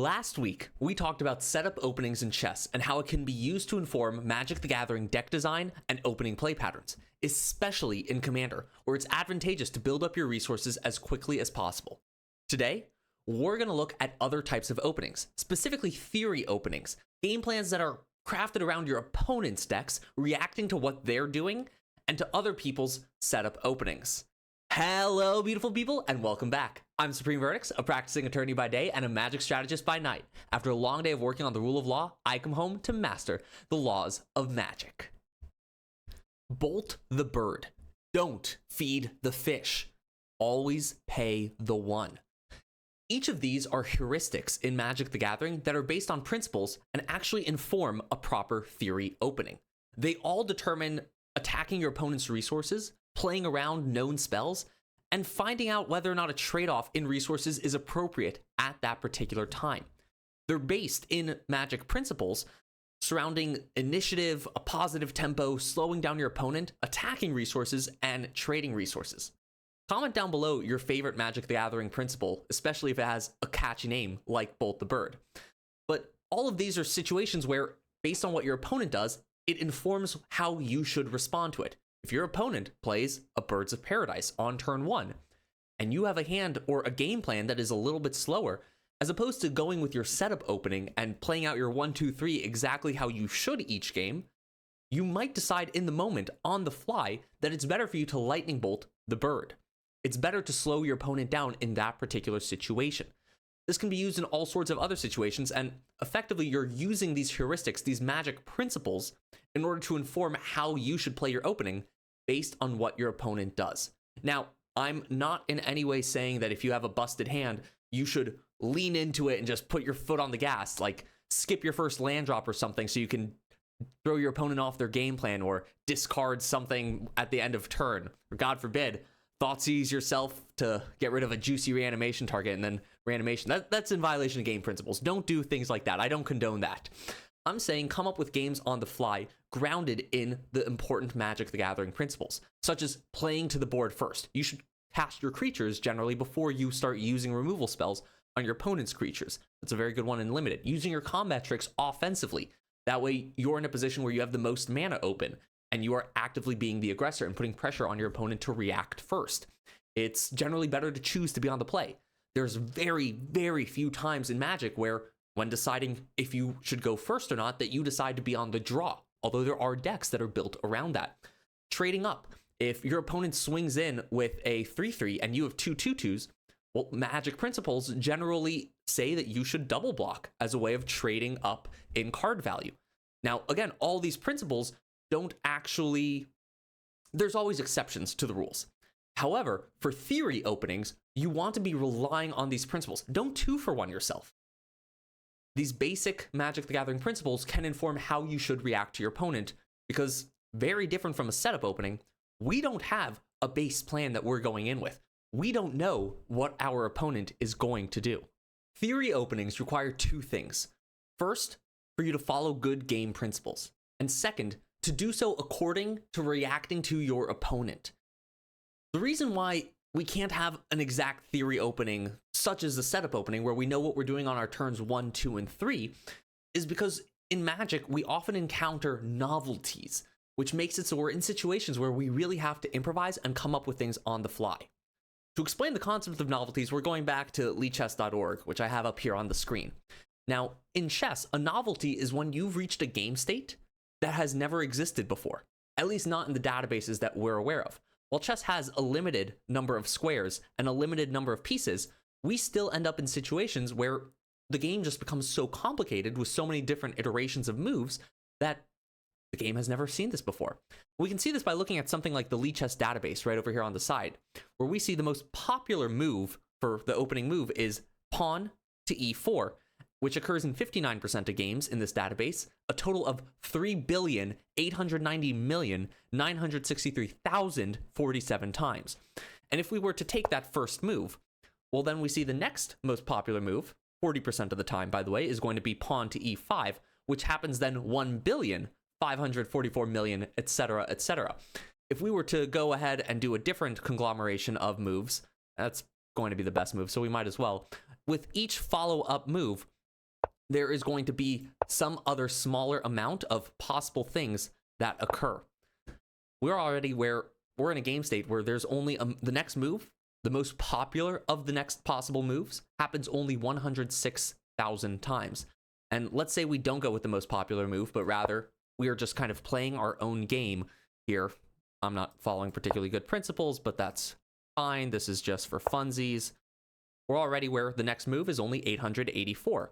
Last week, we talked about setup openings in chess and how it can be used to inform Magic the Gathering deck design and opening play patterns, especially in Commander, where it's advantageous to build up your resources as quickly as possible. Today, we're going to look at other types of openings, specifically theory openings, game plans that are crafted around your opponent's decks, reacting to what they're doing, and to other people's setup openings. Hello, beautiful people, and welcome back. I'm Supreme Verdicts, a practicing attorney by day and a magic strategist by night. After a long day of working on the rule of law, I come home to master the laws of magic. Bolt the bird. Don't feed the fish. Always pay the one. Each of these are heuristics in Magic the Gathering that are based on principles and actually inform a proper theory opening. They all determine attacking your opponent's resources, playing around known spells, and finding out whether or not a trade-off in resources is appropriate at that particular time. They're based in Magic principles surrounding initiative, a positive tempo, slowing down your opponent, attacking resources, and trading resources. Comment down below your favorite Magic the Gathering principle, especially if it has a catchy name like Bolt the Bird. But all of these are situations where, based on what your opponent does, it informs how you should respond to it. If your opponent plays a Birds of Paradise on turn 1, and you have a hand or a game plan that is a little bit slower, as opposed to going with your setup opening and playing out your 1, 2, 3 exactly how you should each game, you might decide in the moment, on the fly, that it's better for you to lightning bolt the bird. It's better to slow your opponent down in that particular situation. This can be used in all sorts of other situations, and effectively you're using these heuristics, these magic principles, in order to inform how you should play your opening based on what your opponent does. Now, I'm not in any way saying that if you have a busted hand, you should lean into it and just put your foot on the gas, like skip your first land drop or something so you can throw your opponent off their game plan or discard something at the end of turn, or God forbid, Thoughtseize yourself to get rid of a juicy reanimation target and then reanimation. That's in violation of game principles. Don't do things like that. I don't condone that. I'm saying come up with games on the fly grounded in the important Magic the Gathering principles, such as playing to the board first. You should cast your creatures generally before you start using removal spells on your opponent's creatures. That's a very good one in Limited. Using your combat tricks offensively. That way you're in a position where you have the most mana open and you are actively being the aggressor and putting pressure on your opponent to react first. It's generally better to choose to be on the play. There's very, very few times in Magic where, when deciding if you should go first or not, that you decide to be on the draw, although there are decks that are built around that. Trading up. If your opponent swings in with a 3/3 and you have 2 2/2s, well, Magic principles generally say that you should double block as a way of trading up in card value. Now, again, all these principles don't actually... There's always exceptions to the rules. However, for theory openings, you want to be relying on these principles. Don't 2-for-1 yourself. These basic Magic the Gathering principles can inform how you should react to your opponent, because very different from a setup opening, we don't have a base plan that we're going in with. We don't know what our opponent is going to do. Theory openings require 2 things. First, for you to follow good game principles. And second, to do so according to reacting to your opponent. The reason why we can't have an exact theory opening, such as the setup opening, where we know what we're doing on our turns 1, 2, and 3, is because in Magic, we often encounter novelties, which makes it so we're in situations where we really have to improvise and come up with things on the fly. To explain the concept of novelties, we're going back to leechess.org, which I have up here on the screen. Now, in chess, a novelty is when you've reached a game state that has never existed before, at least not in the databases that we're aware of. While chess has a limited number of squares and a limited number of pieces, we still end up in situations where the game just becomes so complicated with so many different iterations of moves that the game has never seen this before. We can see this by looking at something like the Lichess database right over here on the side, where we see the most popular move for the opening move is pawn to e4, which occurs in 59% of games in this database, a total of 3,890,963,047 times. And if we were to take that first move, well, then we see the next most popular move, 40% of the time, by the way, is going to be pawn to e5, which happens then 1,544,000,000, etc., etc. If we were to go ahead and do a different conglomeration of moves, that's going to be the best move, so we might as well. With each follow-up move, there is going to be some other smaller amount of possible things that occur. We're already where we're in a game state where there's only the next move, the most popular of the next possible moves, happens only 106,000 times. And let's say we don't go with the most popular move, but rather we are just kind of playing our own game here. I'm not following particularly good principles, but that's fine. This is just for funsies. We're already where the next move is only 884.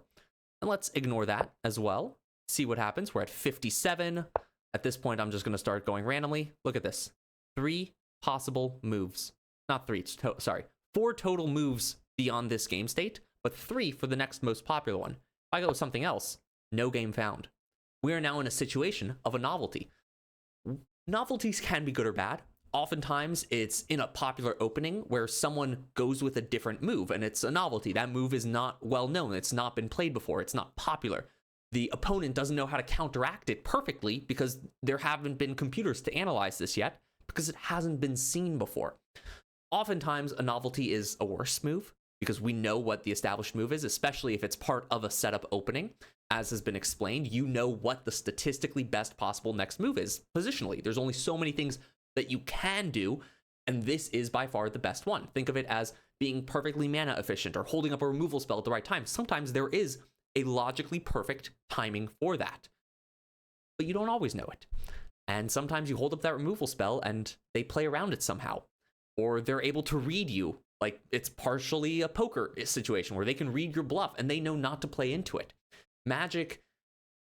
And let's ignore that as well. See what happens. We're at 57. At this point, I'm just going to start going randomly. Look at this. 3 possible moves. Not 3, sorry. 4 total moves beyond this game state, but 3 for the next most popular one. If I go with something else, no game found. We are now in a situation of a novelty. Novelties can be good or bad. Oftentimes, it's in a popular opening where someone goes with a different move, and it's a novelty. That move is not well known. It's not been played before. It's not popular. The opponent doesn't know how to counteract it perfectly because there haven't been computers to analyze this yet, because it hasn't been seen before. Oftentimes, a novelty is a worse move because we know what the established move is, especially if it's part of a setup opening. As has been explained, you know what the statistically best possible next move is positionally. There's only so many things that you can do, and this is by far the best one. Think of it as being perfectly mana efficient or holding up a removal spell at the right time. Sometimes there is a logically perfect timing for that, but you don't always know it. And sometimes you hold up that removal spell and they play around it somehow, or they're able to read you. Like it's partially a poker situation where they can read your bluff and they know not to play into it. Magic,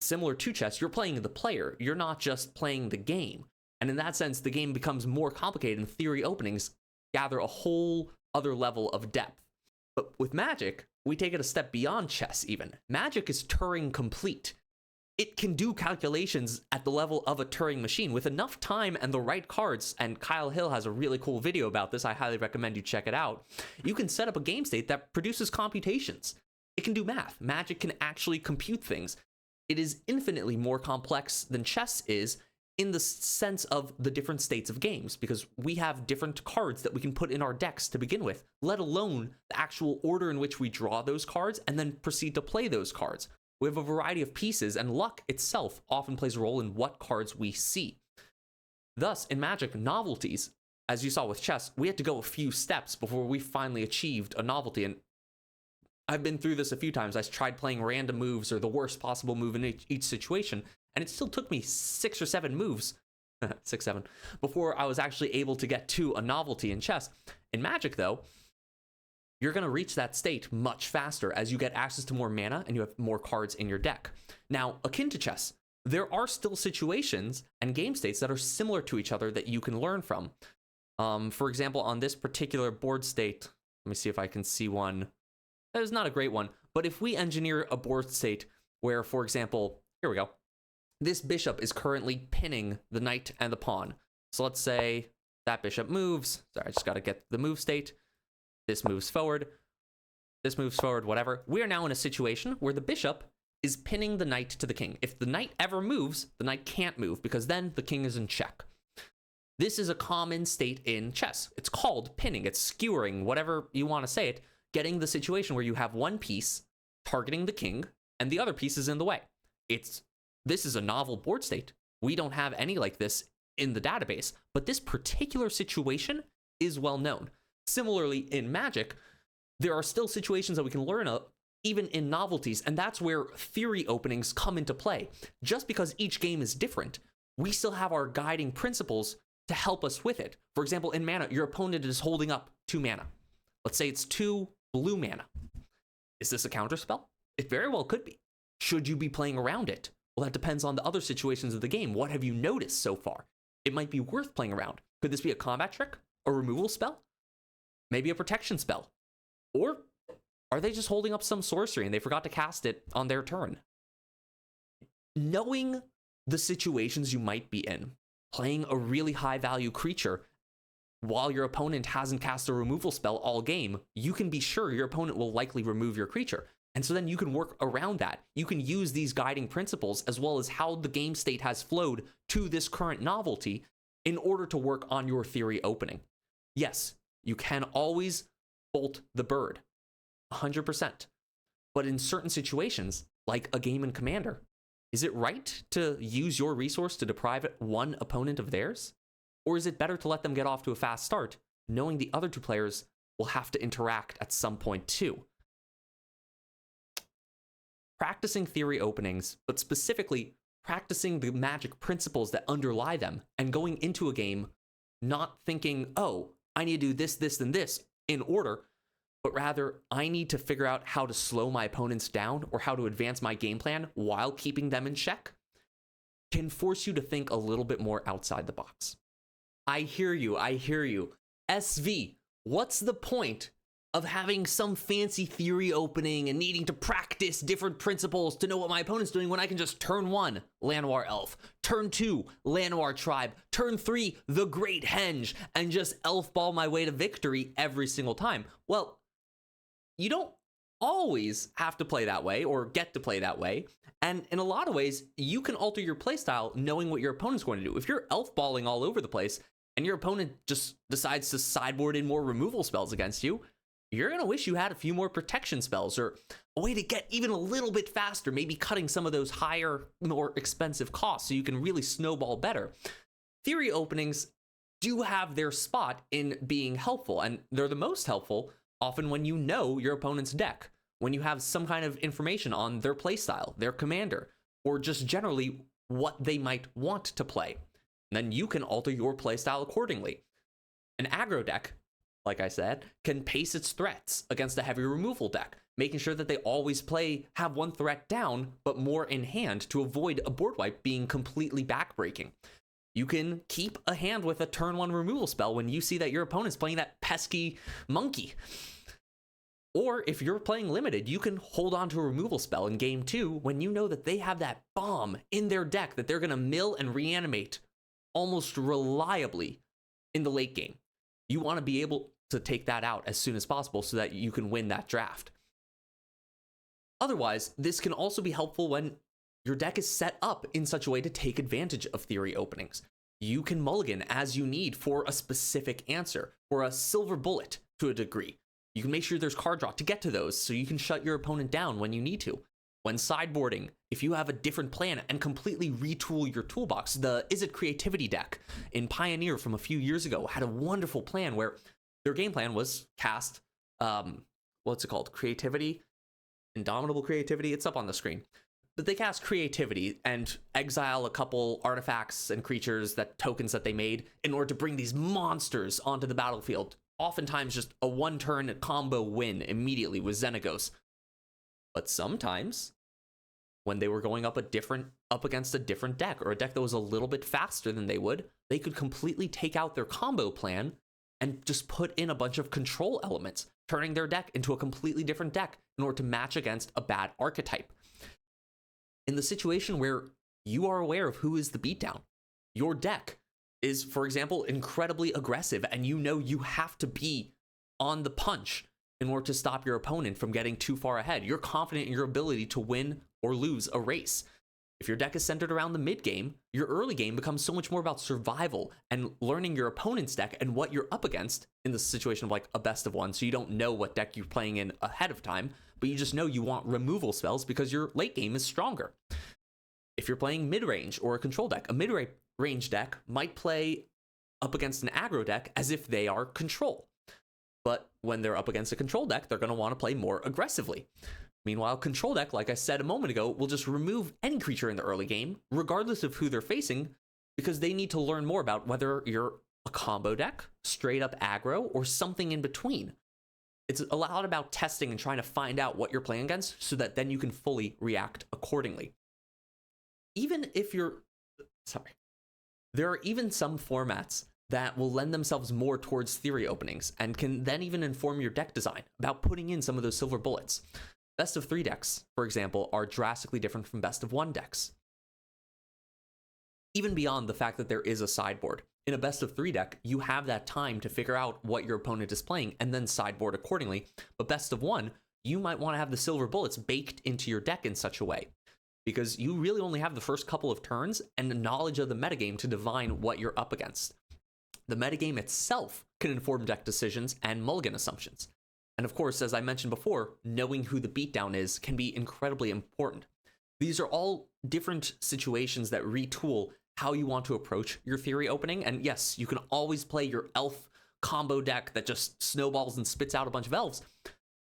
similar to chess, you're playing the player. You're not just playing the game. And in that sense, the game becomes more complicated and theory openings gather a whole other level of depth. But with Magic, we take it a step beyond chess even. Magic is Turing complete. It can do calculations at the level of a Turing machine with enough time and the right cards, and Kyle Hill has a really cool video about this. I highly recommend you check it out. You can set up a game state that produces computations. It can do math. Magic can actually compute things. It is infinitely more complex than chess is in the sense of the different states of games, because we have different cards that we can put in our decks to begin with, let alone the actual order in which we draw those cards and then proceed to play those cards. We have a variety of pieces, and luck itself often plays a role in what cards we see. Thus, in Magic, novelties, as you saw with chess, we had to go a few steps before we finally achieved a novelty. And I've been through this a few times. I tried playing random moves or the worst possible move in each situation, and it still took me 6 or 7 moves, 6, 7, before I was actually able to get to a novelty in chess. In Magic, though, you're going to reach that state much faster as you get access to more mana and you have more cards in your deck. Now, akin to chess, there are still situations and game states that are similar to each other that you can learn from. For example, on this particular board state, let me see if I can see one. That is not a great one, but if we engineer a board state where, for example, here we go. This bishop is currently pinning the knight and the pawn. So let's say that bishop moves. Sorry, I just got to get the move state. This moves forward. This moves forward, whatever. We are now in a situation where the bishop is pinning the knight to the king. If the knight ever moves, the knight can't move because then the king is in check. This is a common state in chess. It's called pinning. It's skewering, whatever you want to say it, getting the situation where you have one piece targeting the king and the other piece is in the way. This is a novel board state. We don't have any like this in the database, but this particular situation is well known. Similarly, in Magic, there are still situations that we can learn of, even in novelties, and that's where theory openings come into play. Just because each game is different, we still have our guiding principles to help us with it. For example, in mana, your opponent is holding up 2 mana. Let's say it's 2 blue mana. Is this a counterspell? It very well could be. Should you be playing around it? Well, that depends on the other situations of the game. What have you noticed so far? It might be worth playing around. Could this be a combat trick? A removal spell? Maybe a protection spell? Or are they just holding up some sorcery and they forgot to cast it on their turn? Knowing the situations you might be in, playing a really high value creature while your opponent hasn't cast a removal spell all game, you can be sure your opponent will likely remove your creature. And so then you can work around that. You can use these guiding principles as well as how the game state has flowed to this current novelty in order to work on your theory opening. Yes, you can always bolt the bird, 100%. But in certain situations, like a game in Commander, is it right to use your resource to deprive one opponent of theirs? Or is it better to let them get off to a fast start, knowing the other two players will have to interact at some point too? Practicing theory openings, but specifically practicing the magic principles that underlie them, and going into a game not thinking, oh, I need to do this, this, and this in order, but rather I need to figure out how to slow my opponents down or how to advance my game plan while keeping them in check, can force you to think a little bit more outside the box. I hear you. SV, what's the point of having some fancy theory opening and needing to practice different principles to know what my opponent's doing when I can just turn 1, Llanowar Elf, turn 2, Llanowar Tribe, turn 3, the Great Henge, and just elf ball my way to victory every single time? Well, you don't always have to play that way or get to play that way. And in a lot of ways, you can alter your playstyle knowing what your opponent's going to do. If you're elf balling all over the place and your opponent just decides to sideboard in more removal spells against you, you're going to wish you had a few more protection spells or a way to get even a little bit faster, maybe cutting some of those higher, more expensive costs so you can really snowball better. Theory openings do have their spot in being helpful, and they're the most helpful often when you know your opponent's deck, when you have some kind of information on their playstyle, their commander, or just generally what they might want to play. And then you can alter your playstyle accordingly. An aggro deck, like I said, can pace its threats against a heavy removal deck, making sure that they always have one threat down, but more in hand to avoid a board wipe being completely backbreaking. You can keep a hand with a turn 1 removal spell when you see that your opponent's playing that pesky monkey. Or if you're playing limited, you can hold on to a removal spell in game 2 when you know that they have that bomb in their deck that they're going to mill and reanimate almost reliably in the late game. You want to be able to take that out as soon as possible so that you can win that draft. Otherwise, this can also be helpful when your deck is set up in such a way to take advantage of theory openings. You can mulligan as you need for a specific answer, or a silver bullet to a degree. You can make sure there's card draw to get to those so you can shut your opponent down when you need to. When sideboarding, if you have a different plan and completely retool your toolbox, the Is It Creativity deck in Pioneer from a few years ago had a wonderful plan where their game plan was cast, Creativity? Indomitable Creativity? It's up on the screen. But they cast Creativity and exile a couple artifacts and creatures, tokens that they made, in order to bring these monsters onto the battlefield. Oftentimes just a one-turn combo win immediately with Xenagos. But sometimes, when they were going up against a different deck, or a deck that was a little bit faster than they could completely take out their combo plan and just put in a bunch of control elements, turning their deck into a completely different deck in order to match against a bad archetype. In the situation where you are aware of who is the beatdown, your deck is, for example, incredibly aggressive, and you know you have to be on the punch in order to stop your opponent from getting too far ahead. You're confident in your ability to win or lose a race. If your deck is centered around the mid game, your early game becomes so much more about survival and learning your opponent's deck and what you're up against in the situation of like a best of one, so you don't know what deck you're playing in ahead of time, but you just know you want removal spells because your late game is stronger. If you're playing mid-range or a control deck, a mid-range deck might play up against an aggro deck as if they are control. But when they're up against a control deck, they're going to want to play more aggressively. Meanwhile, control deck, like I said a moment ago, will just remove any creature in the early game, regardless of who they're facing, because they need to learn more about whether you're a combo deck, straight up aggro, or something in between. It's a lot about testing and trying to find out what you're playing against so that then you can fully react accordingly. There are even some formats that will lend themselves more towards theory openings and can then even inform your deck design about putting in some of those silver bullets. Best of 3 decks, for example, are drastically different from best of 1 decks. Even beyond the fact that there is a sideboard. In a best of 3 deck, you have that time to figure out what your opponent is playing and then sideboard accordingly. But best of 1, you might want to have the silver bullets baked into your deck in such a way, because you really only have the first couple of turns and the knowledge of the metagame to divine what you're up against. The metagame itself can inform deck decisions and mulligan assumptions. And of course, as I mentioned before, knowing who the beatdown is can be incredibly important. These are all different situations that retool how you want to approach your theory opening. And yes, you can always play your elf combo deck that just snowballs and spits out a bunch of elves,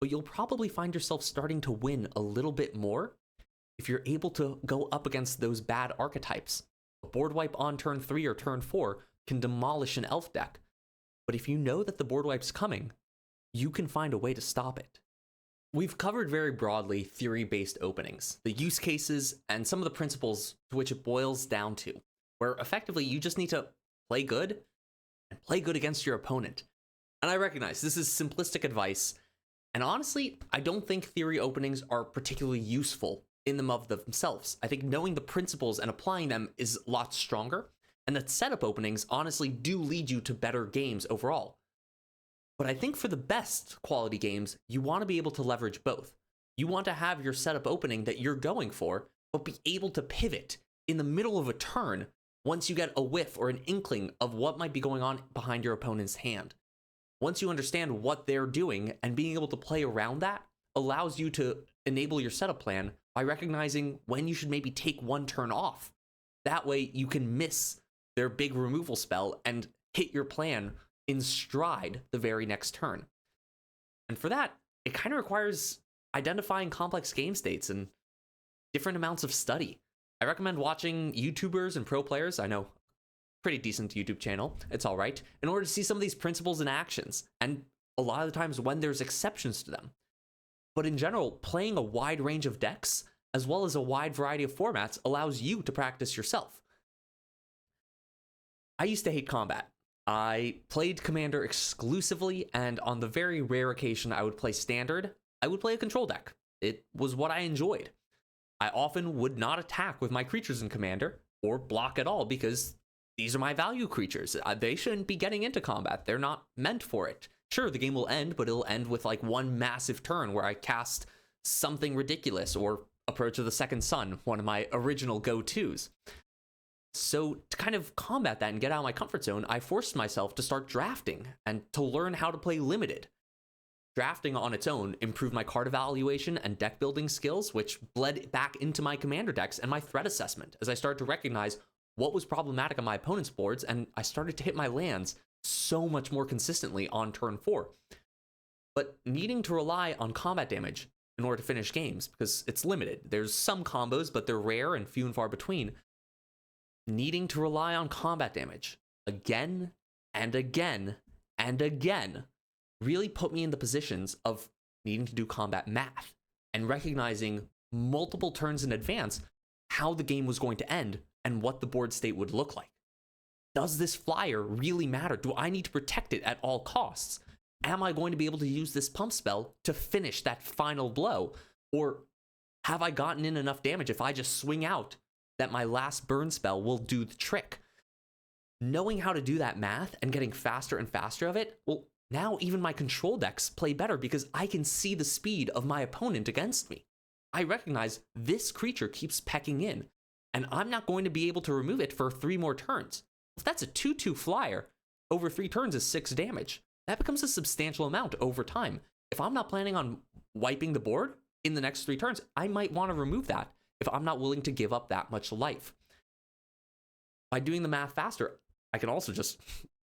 but you'll probably find yourself starting to win a little bit more if you're able to go up against those bad archetypes. A board wipe on turn 3 or turn 4 can demolish an elf deck, but if you know that the board wipe's coming, you can find a way to stop it. We've covered very broadly theory-based openings, the use cases, and some of the principles to which it boils down to, where effectively you just need to play good and play good against your opponent. And I recognize this is simplistic advice, and honestly, I don't think theory openings are particularly useful in them of themselves. I think knowing the principles and applying them is a lot stronger, and that setup openings honestly do lead you to better games overall. But I think for the best quality games, you want to be able to leverage both. You want to have your setup opening that you're going for, but be able to pivot in the middle of a turn once you get a whiff or an inkling of what might be going on behind your opponent's hand. Once you understand what they're doing, and being able to play around that allows you to enable your setup plan by recognizing when you should maybe take one turn off. That way you can miss their big removal spell and hit your plan in stride the very next turn. And for that, it kind of requires identifying complex game states and different amounts of study. I recommend watching YouTubers and pro players. I know, pretty decent YouTube channel, it's all right, in order to see some of these principles in actions, and a lot of the times when there's exceptions to them. But in general, playing a wide range of decks, as well as a wide variety of formats, allows you to practice yourself. I used to hate combat. I played Commander exclusively, and on the very rare occasion I would play Standard, I would play a control deck. It was what I enjoyed. I often would not attack with my creatures in Commander, or block at all, because these are my value creatures. They shouldn't be getting into combat. They're not meant for it. Sure, the game will end, but it'll end with like one massive turn where I cast something ridiculous, or Approach of the Second Sun, one of my original go-tos. So to kind of combat that and get out of my comfort zone, I forced myself to start drafting and to learn how to play limited. Drafting on its own improved my card evaluation and deck building skills, which bled back into my commander decks and my threat assessment as I started to recognize what was problematic on my opponent's boards, and I started to hit my lands so much more consistently on turn 4. But needing to rely on combat damage in order to finish games, because it's limited. There's some combos, but they're rare and few and far between. Needing to rely on combat damage again and again and again really put me in the positions of needing to do combat math and recognizing multiple turns in advance how the game was going to end and what the board state would look like. Does this flyer really matter? Do I need to protect it at all costs? Am I going to be able to use this pump spell to finish that final blow? Or have I gotten in enough damage if I just swing out that my last burn spell will do the trick? Knowing how to do that math and getting faster and faster of it, well, now even my control decks play better because I can see the speed of my opponent against me. I recognize this creature keeps pecking in, and I'm not going to be able to remove it for 3 more turns. If that's a 2/2 flyer, over 3 turns is 6 damage. That becomes a substantial amount over time. If I'm not planning on wiping the board in the next 3 turns, I might want to remove that if I'm not willing to give up that much life. By doing the math faster, I can also just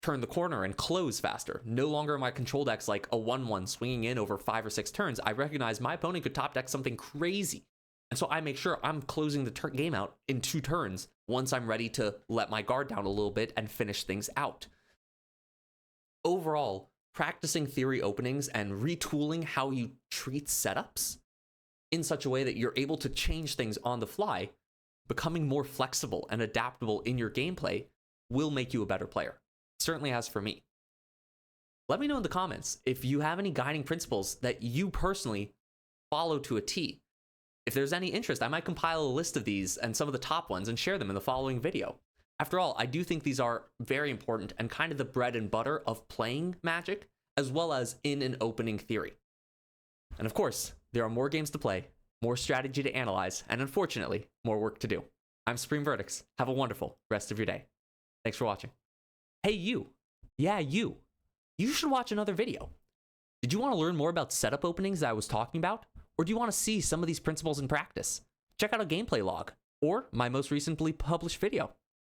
turn the corner and close faster. No longer are my control decks like a 1/1 swinging in over 5 or 6 turns. I recognize my opponent could top deck something crazy. And so I make sure I'm closing the game out in 2 turns once I'm ready to let my guard down a little bit and finish things out. Overall, practicing theory openings and retooling how you treat setups in such a way that you're able to change things on the fly, becoming more flexible and adaptable in your gameplay, will make you a better player. It certainly has for me. Let me know in the comments if you have any guiding principles that you personally follow to a T. If there's any interest, I might compile a list of these and some of the top ones and share them in the following video. After all, I do think these are very important and kind of the bread and butter of playing Magic, as well as in an opening theory. And of course, there are more games to play, more strategy to analyze, and unfortunately, more work to do. I'm Supreme Verdicts. Have a wonderful rest of your day. Thanks for watching. Hey, you. Yeah, you. You should watch another video. Did you want to learn more about setup openings that I was talking about? Or do you want to see some of these principles in practice? Check out a gameplay log or my most recently published video.